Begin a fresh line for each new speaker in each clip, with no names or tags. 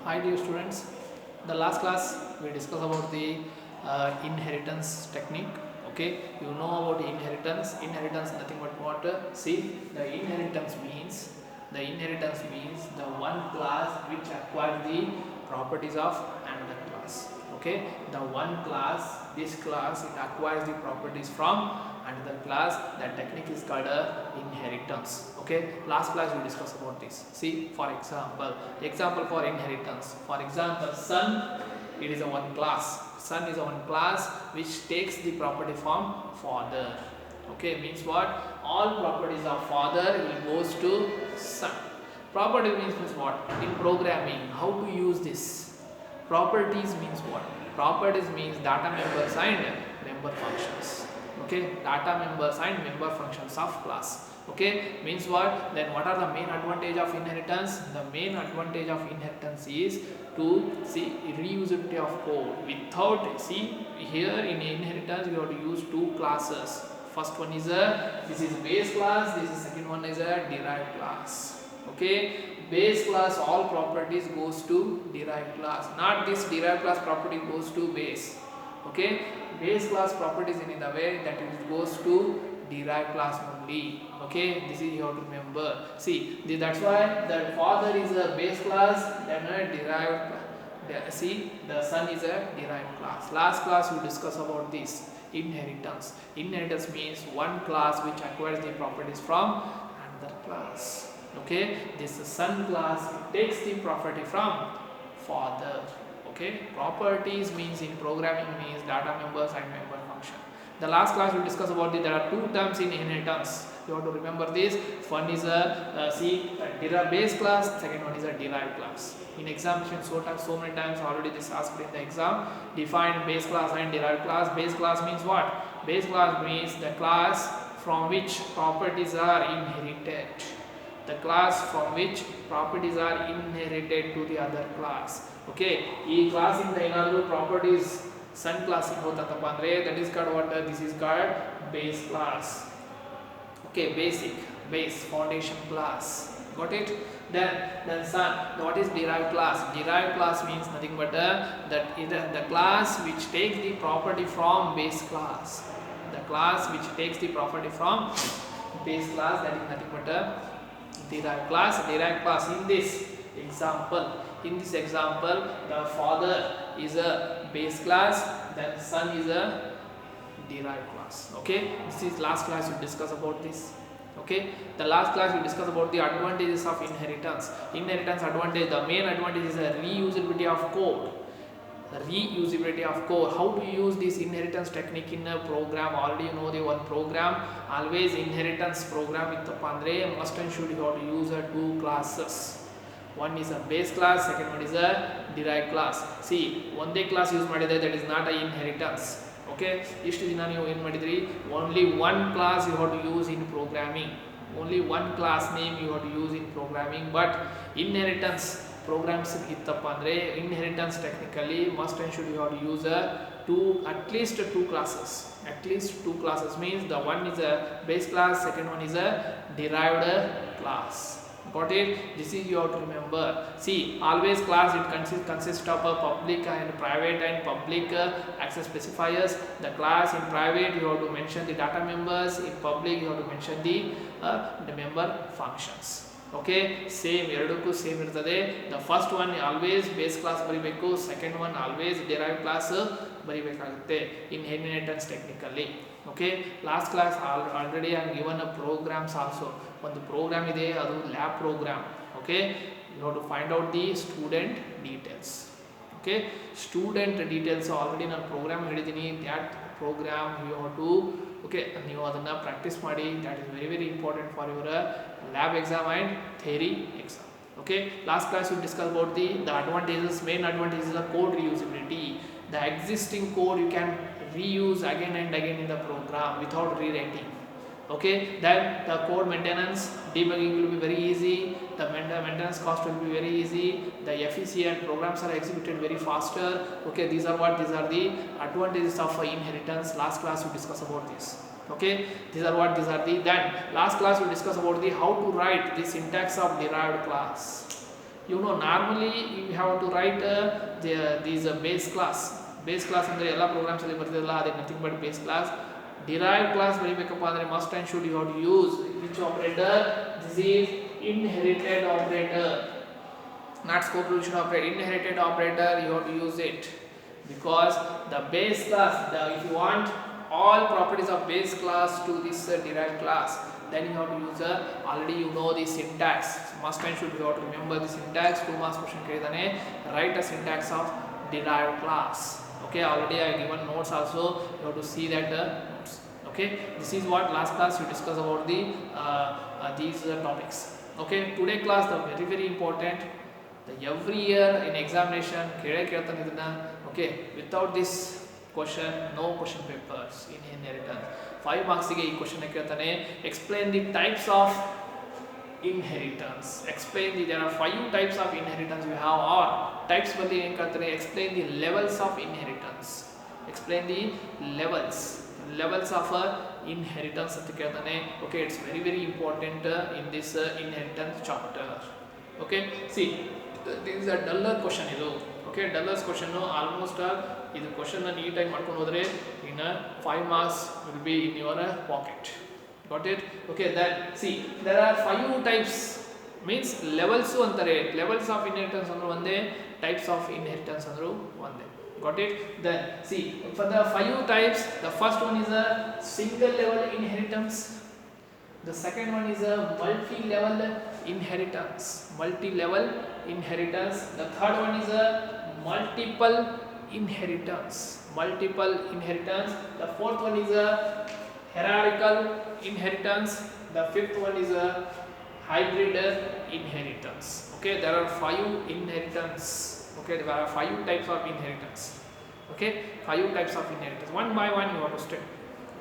Hi dear students, the last class we discussed about the inheritance technique. Okay, you know about inheritance. Inheritance nothing but what? See, the inheritance means the one class which acquires the properties of another class. Okay, the one class, this class, it acquires the properties from another class. That technique is called inheritance. Okay, last class we discussed about this. See, for example for inheritance. For example, son, it is a one class. Son is a one class which takes the property from father. Okay, means what? All properties of father will goes to son. Property means what? In programming, how to use this? Properties means what? Properties means data members and member functions. Okay, data members and member functions of class. Okay, means what? Then what are the main advantage of inheritance? The main advantage of inheritance is to see reusability of code without, see here in inheritance you have to use two classes. First one is this is base class, this is second one is a derived class. Okay, base class all properties goes to derived class, not this derived class property goes to base. Okay, base class properties in the way that it goes to derived class only. Okay, this is you have to remember. See, that's why the father is a base class, then a derived. See, the son is a derived class. Last class we discuss about this inheritance. Inheritance means one class which acquires the properties from another class. Okay, this son class takes the property from father. Okay, properties means in programming means data members and member function. The last class we discuss about there are two terms in inheritance. You have to remember this. One is a derived base class. Second one is a derived class. In examination, so many times already this asked in the exam. Define base class and derived class. Base class means what? Base class means the class from which properties are inherited. The class from which properties are inherited to the other class. Okay, ಈ class ಇಂದ ಏನಾದರೂ properties ಸಣ್ಣ class ಹೋತಪ್ಪ ಅಂದ್ರೆ that is called what? This is called base class. Okay, base foundation class. Got it? Then son, what is derived class? Derived class means nothing but that is the class which takes the property from base class. The class which takes the property from base class, that is nothing but derived class. Derived class in this example, the father is a base class, then son is a derived class. Okay, this is last class we discuss about this. Okay, the last class we discuss about the advantages of inheritance. Inheritance advantage, the main advantage is the reusability of code. How to use this inheritance technique in a program? Already you know the one program. Always inheritance program with pandre must and should you have to use two classes. One is a base class, second one is a derived class. See, one day class use madidre, that is not a inheritance. Okay, ishtu dina ನೀವು ಏನು ಮಾಡಿದ್ರಿ? Only one class you have to use in programming. Only one class name you have to use in programming. But inheritance programs ಇತ್ತಪ್ಪ ಅಂದ್ರೆ inheritance technically must and should you have to use at least two classes. At least two classes means the one is a base class, second one is a derived class. Got it? This is you have to remember. See, always class it consists of a public and private and public access specifiers. The class in private you have to mention the data members, in public you have to mention the member functions. Okay, same ಎರಡಕ್ಕೂ same ಇರ್ತದೆ. The first one always base class ಬರಿಬೇಕು, second one always derived class ಬರಿಬೇಕಾಗುತ್ತೆ in inheritance technically. Okay, last class already I have given a programs also. ಒಂದು program ಇದೆ, ಅದು lab program. Okay, you have to find out the student details. Okay, student details already ನಾನು program ಹೇಳಿದ್ದೀನಿ. that program you have to ನೀವು ಅದನ್ನು practice ಮಾಡಿ. that is very important for your lab exam and theory exam. Okay, last class we discussed about the advantages. Main advantage is the code reusability. The existing code you can reuse again and again in the program without rewriting. Okay, then the code maintenance, debugging will be very easy. The maintenance cost will be very easy. The efficient programs are executed very faster. Okay, these are the advantages of inheritance. Last class we discussed about this. Okay, these are the then last class we discussed about the how to write the syntax of derived class. You know, normally you have to write these base class. Base class ಅಂದರೆ ಎಲ್ಲ programmes ಅಲ್ಲಿ ಬರ್ತಿರಲ್ಲ, ಅದೇ nothing but base class. Derived class ಬರೀಬೇಕಪ್ಪ ಅಂದರೆ must and should you have to use which operator? This is inherited operator, not scope resolution operator. Inherited operator, you have to use it because the base class, if you want all properties of base class to this derived class, then you have to use already you know the syntax. Must and should you have to remember the syntax. 2 marks question ಕೇಳಿದಾನೆ, write a syntax of derived class. Okay, already I given notes also, you have to see that notes. Okay, this is what last class we discussed about the these topics. Okay, today class the very important, the every year in examination ಕೇಳ್ತಾನೆ ಇದನ್ನ. Okay, without this question no question papers in inheritance. 5 marks ಗೆ ಈ question ಕೇಳ್ತಾನೆ. Explain the types of inheritance. Explain there are 5 types of inheritance we have, or types ಬಲ್ಲಿ ಏನು ಕೇಳ್ತಾರೆ? Explain the levels of inheritance. Explain the levels of inheritance ಅಂತ ಕೇಳ್ತಾನೆ. Okay, it's very important in this inheritance chapter. Okay, see this is a duller question ಇದು. Okay, dullest question almost ಇದು question ನೀಟಾಗಿ ಮಾಡ್ಕೊಂಡು ಹೋದ್ರೆ in 5 marks will be in your pocket. Got it? Okay, then see there are 5 types, means levels ಅಂತಾರೆ. levels of inheritance ಅಂದ್ರೆ ಒಂದೇ, types of inheritance ಅಂದ್ರೆ ಒಂದೇ. Got it? Then see for the 5 types, the first one is a single level inheritance, the second one is a multi-level inheritance, the third one is a multiple inheritance, the fourth one is a hierarchical inheritance, the fifth one is a hybrid inheritance. Okay, there are 5 inheritance. Okay, there are 5 types of inheritance. Okay, 5 types of inheritance. One by one you have to study.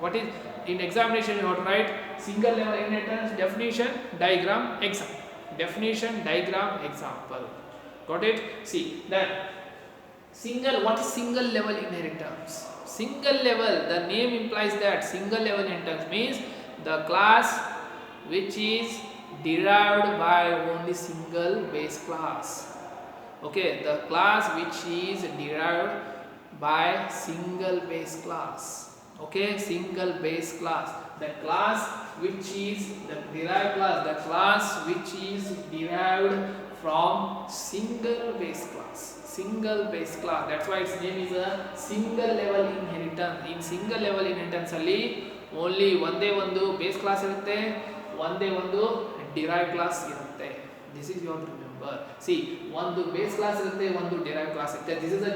What is in examination you have to write single level inheritance, definition, diagram, example. Definition, diagram, example. Got it? See then what is single level inheritance? Single level, the name implies that single level inheritance means the class which is derived by only single base class. Okay, the class which is derived by single base class. Okay, single base class, the class which is the derived class, the class which is derived from single base class. That's why its name is a single level inheritance. In single level inheritance ಅಲ್ಲಿ only ಒಂದೇ ಒಂದು base class ಇರುತ್ತೆ, ಒಂದೇ ಒಂದು derived class ಇರುತ್ತೆ. This is your remember. See, ಒಂದು base class ಇರುತ್ತೆ, ಒಂದು derived class ಇರುತ್ತೆ. This is a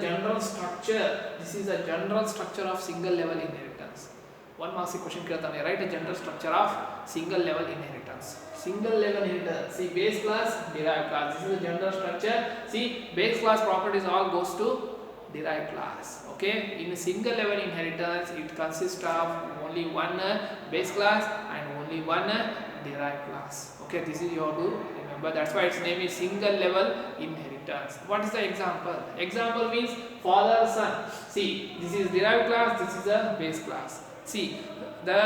general structure of single level inheritance. 1 marks question ಕೇಳ್ತಾನೆ, write a general structure of single level inheritance. See, base class, derived class. This is a general structure. See, base class properties all goes to derived class. Okay, in a single level inheritance it consists of only one base class and only one derived class. Okay, this is you have to remember. That's why its name is single level inheritance. What is the example? Example means father son. See, this is derived class, this is a base class. See, the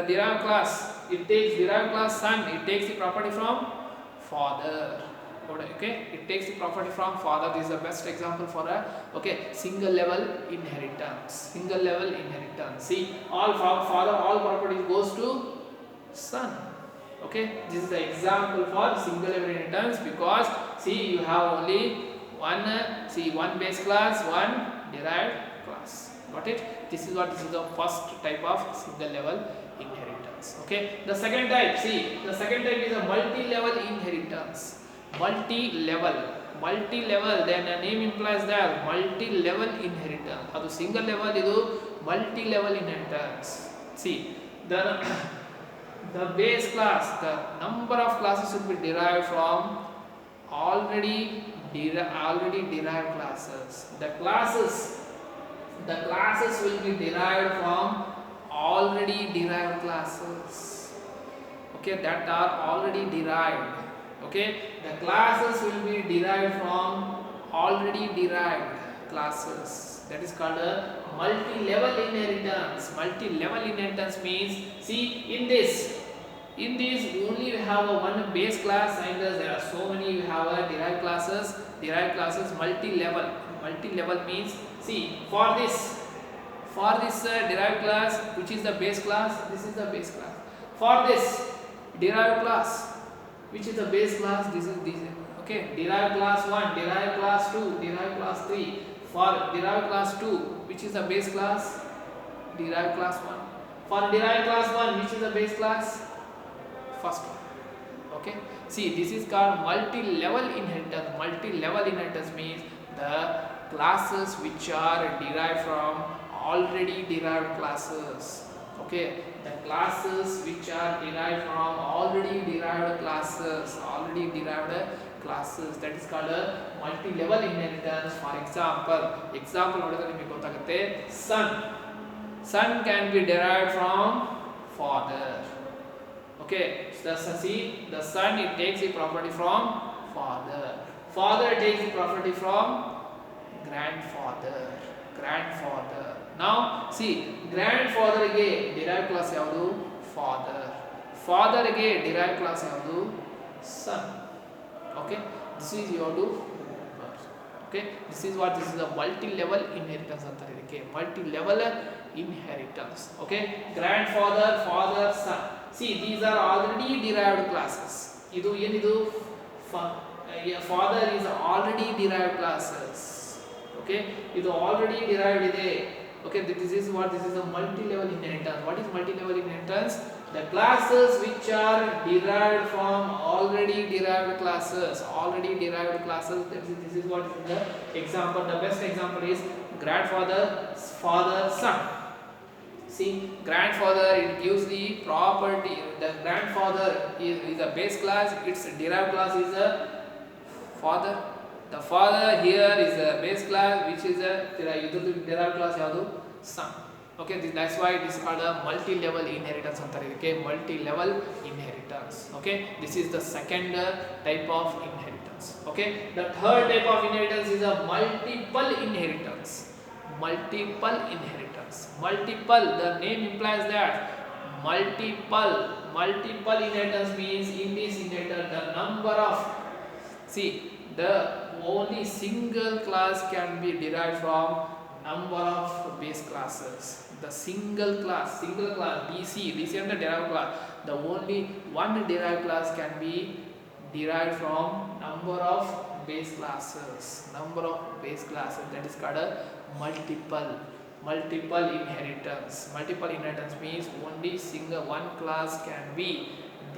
derived class, it takes derived class son, it takes the property from father. Okay, it takes the property from father. This is the best example for a single level inheritance. See, all properties goes to son. Okay, this is the example for single level inheritance, because see you have only one base class, one derived class. Got it? This is the first type of single level inheritance. Okay, the second type is a multi-level inheritance. Multi-level, then the name implies that multi-level inheritance. Adu single level, idu multi-level inheritance. See, the base class, the number of classes will be derived from already derived classes. The classes will be derived from already derived classes. Okay, that are already derived. Okay, the classes will be derived from already derived classes. That is called a multi-level inheritance. Multi-level inheritance means, see, in In these only we have a one base class and there are so many we have a derived classes. Derived classes multi-level. Multi-level means, see, for this derived class, which is the base class, this is the base class. For this derived class, which is the base class, this is this. Okay, derived class 1, derived class 2, derived class 3. For derived class 2, which is the base class, derived class 1. For derived class 1, which is the base class, first one. Okay, see, this is called multi-level inheritance. Multi-level inheritance means the classes which are derived from already derived classes. Okay, the classes which are derived from already derived classes, that is called a multi-level inheritance. For example ನೋಡಿದ್ರೆ ನಿಮಗೆ ಗೊತ್ತಾಗುತ್ತೆ, son can be derived from father. Okay, the son, it takes the property from father takes the property from grandfather. Now see, grandfather ಗೆ derived class ಯಾವುದು, father ಗೆ derived class ಯಾವುದು, son. Okay, this is you have to remember. Okay, this is a multi-level inheritance ಅಂತ ಇದಕ್ಕೆ, multi-level inheritance. Okay, grandfather, father, son. See, these are already derived classes. Idu enidu, father is already derived classes. Okay, idu already derived ide. Okay, this is a multi-level inheritance. What is multi-level inheritance? The classes which are derived from already derived classes. This is what is the example. The best example is grandfather, father, son. See, grandfather, it gives the property. The grandfather is a base class. Its derived class is a father. The father here is a base class, which is a derived class yadu, son. Okay, that's why it is called a multi-level inheritance anತಾರೆ ಇದಕ್ಕೆ, multi-level inheritance. Okay, this is the second type of inheritance. Okay, the third type of inheritance is a multiple inheritance. Multiple, the name implies that multiple inheritance means in this inheritance the number of, see, the only single class can be derived from number of base classes. The single class DC and the derived class, the only one derived class can be derived from number of base classes. That is called a multiple inheritance. Multiple inheritance means only single one class can be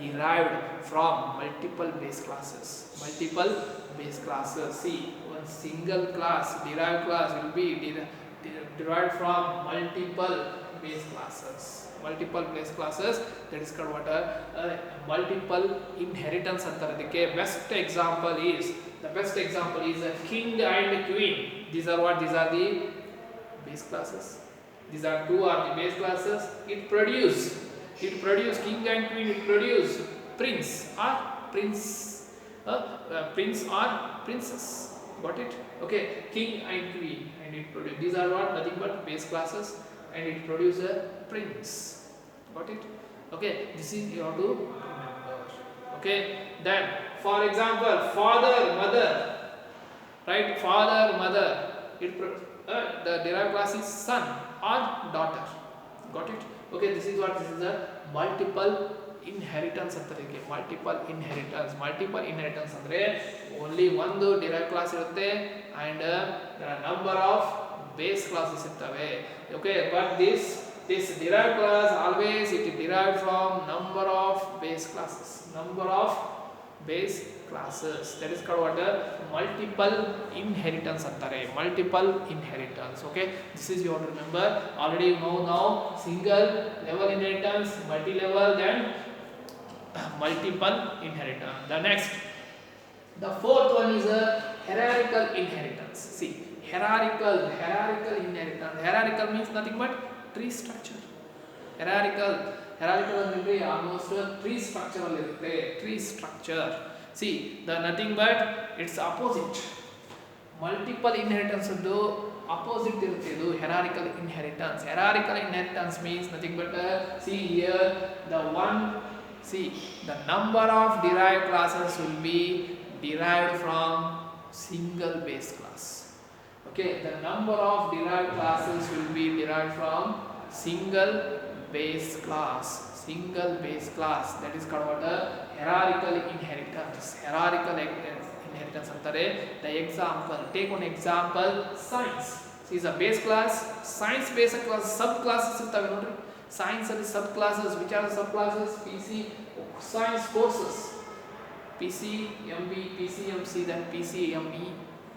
derived from multiple base classes. See, one single class, derived class, will be derived from multiple base classes. That is called what a multiple inheritance anತಾರೆ ಇದಕ್ಕೆ. Best example is a king and queen. These are the base classes. These are two are the base classes. It produce king and queen. It produce prince or princess. Got it? Okay, king and queen, and it produce, these are what, nothing but base classes, and it produce a prince. Got it? Okay, this is you have to remember. Okay, then for example, father, mother, right? Father, mother, the derived class is son or daughter. Got it? Okay, this is a multiple inheritance ಅಂತಾರೆ. multiple inheritance ಅಂದ್ರೆ only ಒಂದು derived class ಇರುತ್ತೆ and there are number of base classes ಇರ್ತವೆ. Okay, but this derived class always it is derived from number of base classes. That is called what a multiple inheritance ಅಂತಾರೆ. Okay, this is you have to remember. Already you know now single level inheritance, multi level, then multiple inheritance. The fourth one is a hierarchical inheritance. See, hierarchical inheritance. Hierarchical means nothing but tree structure. Hierarchical ಅಂದ್ರೆ almost tree structure ಅಲ್ಲಿ ಇರುತ್ತೆ. Tree structure. See, the nothing but its opposite. Multiple inheritance ಅದು opposite ಇರುತ್ತೆ. ಇದು hierarchical inheritance. Hierarchical inheritance means nothing but see here the one see, the number of derived classes will be derived from single base class. Okay, the number of derived classes will be derived from single base class. Single base class, that is called what a hierarchical inheritance. Hierarchical inheritance antare. The example, take one example, science. See, is a base class, science base class, subclasses irtave nodri. Science ಅಲ್ಲಿ subclasses, which are the subclasses? PC science courses, PCMB, PCMC, then PCME.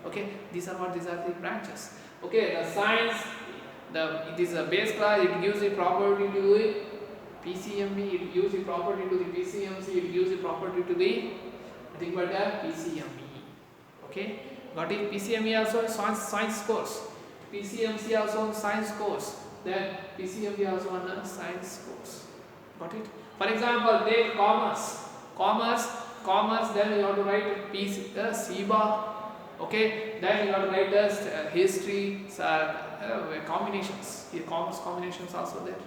Okay, these are the branches. Okay, the science, it is a base class, it gives the property to the PCMB, it gives the property to the PCMC, it gives the property to the nothing but the PCME. Okay, got it? PCME also science course, PCMC also science course, then PCMB also on a science course. Got it? For example, take commerce, then you have to write CBA. Okay, then you have to write history, combinations. Here commerce combinations also there.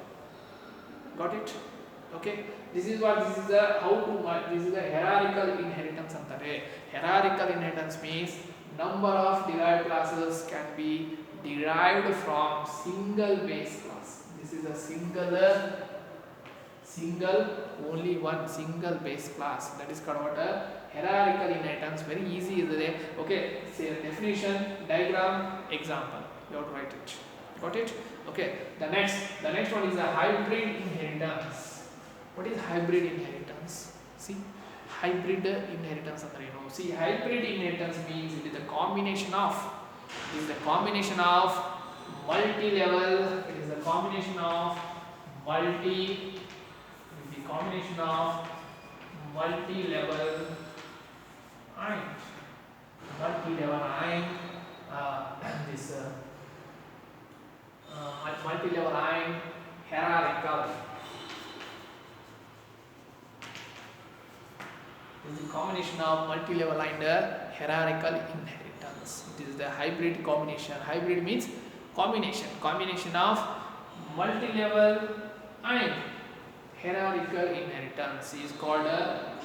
Got it? Okay, this is the hierarchical inheritance antare. Hierarchical inheritance means number of derived classes can be derived from single base class. This is a only one single base class, that is called what a hierarchical inheritance. Very easy is there. Okay, say a definition, diagram, example, you have to write it. Got it? Okay, the next one is a hybrid inheritance. What is hybrid inheritance? See, hybrid inheritance andre ಏನು? See, hybrid inheritance means it is the combination of multi-level, it is the combination of multi-level ion hierarchical. It is the combination of multi-level and hierarchical inheritance. It is the hybrid combination. Hybrid means combination of multi-level and hierarchical inheritance is called a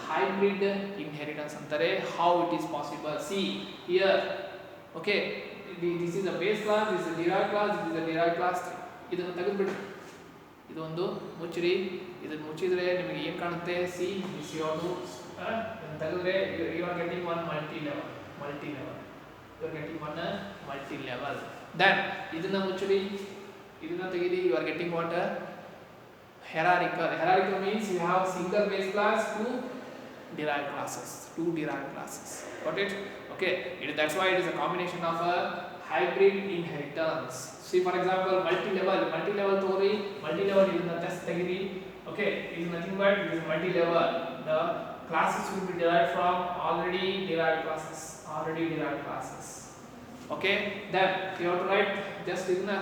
hybrid inheritance antare. How it is possible? See here. Okay, this is a base class, this is a derived class, this is a derived class. ಇದನ್ನು ತೆಗೆದುಬಿಡಿ, ಇದೊಂದು ಮುಚ್ಚಿರಿ, ಇದನ್ನು ಮುಚ್ಚಿದ್ರೆ ನಿಮಗೆ ಏನು ಕಾಣುತ್ತೆ? See this ಯಾವುದು ತೆಗೆದ್ರೆ you are getting one multi-level, you are getting one multi-level. Then ಇದನ್ನ ಮುಚ್ಚಿರಿ, ಇದನ್ನ ತೆಗೆದಿ, you are getting what? Hierarchical means you have single base class, two derived classes. Got it? Okay, that's why it is a combination of a hybrid inheritance. See, for example, multi-level togori, multi-level is the test tegiri. Okay, it is nothing but it is multi-level. The classes will be derived from already derived classes. Okay, then you have to write just idana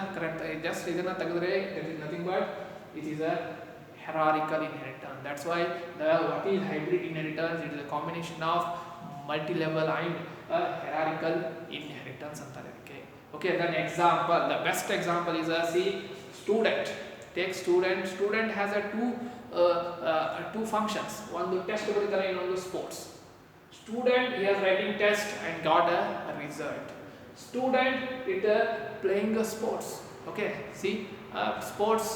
tegidre, that is nothing but it is a hierarchical inheritance. That's why what is hybrid inheritance? It is a combination of multi-level and hierarchical inheritance antare. Okay, then example, the best example is student. Take student has a two functions. One test barutare, ಇನ್ನೊಂದು sports. Student, he is writing test and got a result. Student playing sports. Okay, see, sports.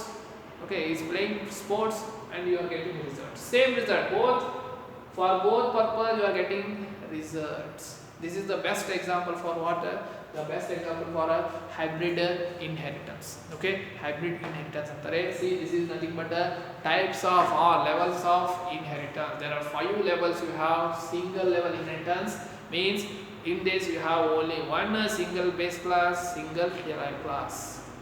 Okay, he is playing sports and you are getting results. Same result, for both purpose you are getting results. This is the best example for what? The best example for a hybrid inheritance. Okay, hybrid inheritance antare. See, this is nothing but the types of or levels of inheritance. There are 5 levels. You have single level inheritance, means in this you have only one single base class, single derived class.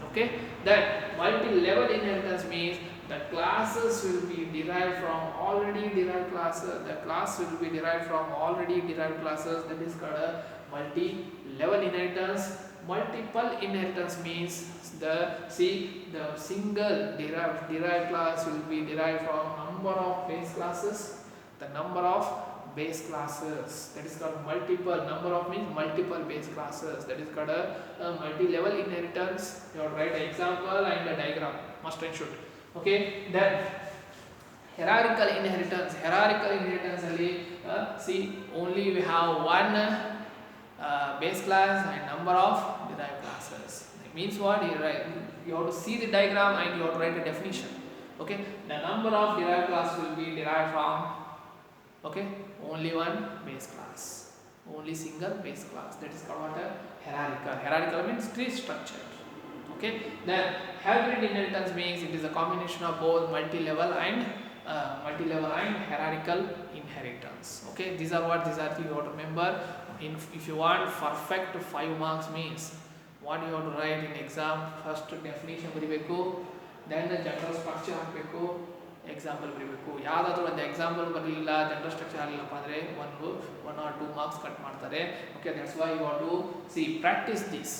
Okay, then multi-level inheritance means the classes will be derived from already derived classes. The class will be derived from already derived classes. That is called a multi-level inheritance. Multiple inheritance means the single derived class will be derived from number of base classes. The number of base classes, that is called multiple. Number of means multiple base classes. That is called a multi-level inheritance. You have to write an example and a diagram, must and should. Okay, then hierarchical inheritance ಅಲ್ಲಿ see only we have one base class and number of derived classes. It means what? You have to see the diagram and you have to write a definition. Okay, the number of derived class will be derived from, okay, only one base class, only single base class. That is called what? Hierarchical means tree structure. Okay, then hybrid inheritance means it is a combination of both multi-level and hierarchical inheritance. Okay, these are you have to remember. If you want perfect 5 marks means what you have to write in exam, first definition ಬರಿಬೇಕು, then the general structure ಹಾಕಬೇಕು, example ಬರಿಬೇಕು. ಯಾವುದಾದ್ರೂ ಒಂದು example ಬರಲಿಲ್ಲ, general structure ಆಗಲಿಲ್ಲಪ್ಪ ಅಂದರೆ 1 or 2 marks cut ಮಾಡ್ತಾರೆ. Okay, that's why you have to see practice this.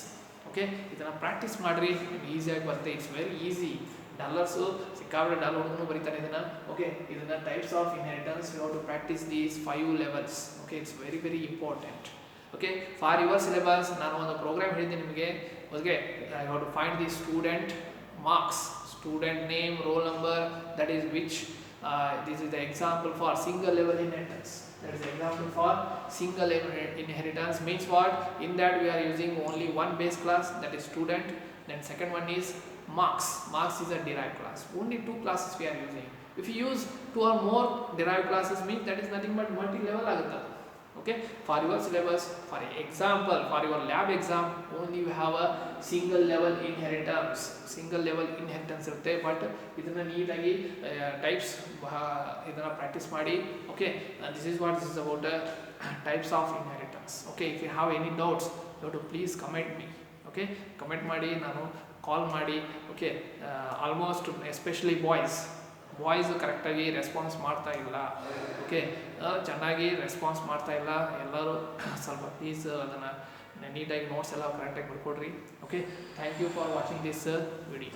Okay, ಇದನ್ನು practice ಮಾಡಿರಿ, ನಿಮ್ಗೆ ಈಸಿಯಾಗಿ ಬರುತ್ತೆ. It's very easy. ಡಾಲರ್ಸು ಸಿಕ್ಕಾಬಿಟ್ಟೆ ಡಾಲರ್ ಹುಡುಗನು ಬರೀತಾರೆ ಇದನ್ನು. ಓಕೆ, ಇದನ್ನು types of inheritance you have to practice these 5 levels. Okay, it's very very important. Okay, for your syllabus ನಾನು ಒಂದು ಪ್ರೋಗ್ರಾಮ್ ಹೇಳಿದ್ದೆ ನಿಮಗೆ. Okay, I have to find the student marks, student name, roll number, that is which this is the example for single level inheritance. That is the example for single level inheritance. Means what? In that we are using only one base class, that is student. Then second one is marks. Marks is a derived class. Only 2 classes we are using. If you use 2 or more derived classes means that is nothing but multi-level agutta. Okay, for your syllabus, for example, for your lab exam, only you have a single level inheritance ಇರುತ್ತೆ. But ಇದನ್ನು ನೀಟಾಗಿ types ಇದನ್ನು practice ಮಾಡಿ. Okay, this is about types of inheritance. Okay, if you have any doubts you have to please comment me. Okay, comment ಮಾಡಿ, ನಾನು call ಮಾಡಿ. Okay, almost especially boys ಕರೆಕ್ಟಾಗಿ response ಮಾಡ್ತಾ ಇಲ್ಲ. ಓಕೆ, ಚೆನ್ನಾಗಿ ರೆಸ್ಪಾನ್ಸ್ ಮಾಡ್ತಾ ಇಲ್ಲ ಎಲ್ಲರೂ. ಸ್ವಲ್ಪ ಪ್ಲೀಸ್ ಅದನ್ನು ನೀಟಾಗಿ ನೋಟ್ಸ್ ಎಲ್ಲ ಕರೆಕ್ಟಾಗಿ ಬರ್ಕೊಡ್ರಿ. Okay, thank you for watching this video.